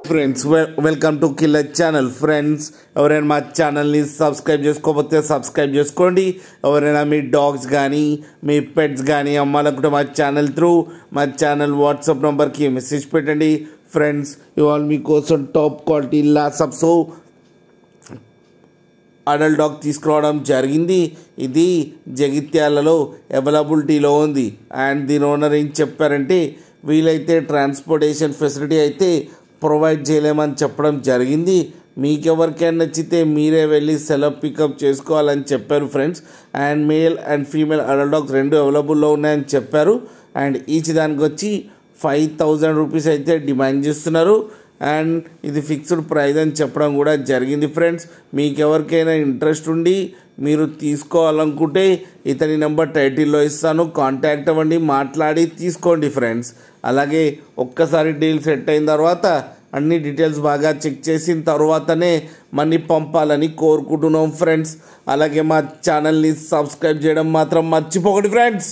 Friends welcome to killer channel. Friends ఎవరైనా మా ఛానల్ని సబ్స్క్రైబ్ చేసుకోకపోతే సబ్స్క్రైబ్ చేసుకోండి. ఎవరైనా మీ డాగ్స్ కానీ మీ పెట్స్ కానీ అమ్మాలనుకుంటే మా ఛానల్ త్రూ మా ఛానల్ వాట్సాప్ నెంబర్కి మెసేజ్ పెట్టండి. ఫ్రెండ్స్ ఇవాళ మీకోసం టాప్ క్వాలిటీ లాసప్స్ అడల్ట్ డాగ్ తీసుకురావడం జరిగింది. ఇది జగిత్యాలలో అవైలబిలిటీలో ఉంది. అండ్ దీని ఓనర్ ఏం చెప్పారంటే వీలైతే ట్రాన్స్పోర్టేషన్ ఫెసిలిటీ అయితే ప్రొవైడ్ చేయలేమని చెప్పడం జరిగింది. మీకు ఎవరికైనా నచ్చితే మీరే వెళ్ళి సెలవు పికప్ చేసుకోవాలని చెప్పారు friends. And male and female adult dogs రెండు అవైలబుల్లో ఉన్నాయని చెప్పారు. అండ్ ఈచ్ దానికి వచ్చి 5,000 రూపీస్ అయితే డిమాండ్ చేస్తున్నారు. అండ్ ఇది ఫిక్స్డ్ ప్రైస్ అని చెప్పడం కూడా జరిగింది. ఫ్రెండ్స్ మీకు ఎవరికైనా ఇంట్రెస్ట్ ఉండి మీరు తీసుకోవాలనుకుంటే ఇతని నెంబర్ టైటిల్లో ఇస్తాను, కాంటాక్ట్ అవ్వండి, మాట్లాడి తీసుకోండి ఫ్రెండ్స్. అలాగే ఒక్కసారి డీల్ సెట్ అయిన తర్వాత అన్ని డీటెయిల్స్ బాగా చెక్ చేసిన తర్వాతనే మనీ పంపాలని కోరుకుంటున్నాం ఫ్రెండ్స్. అలాగే మా ఛానల్ని సబ్స్క్రైబ్ చేయడం మాత్రం మర్చిపోకండి ఫ్రెండ్స్.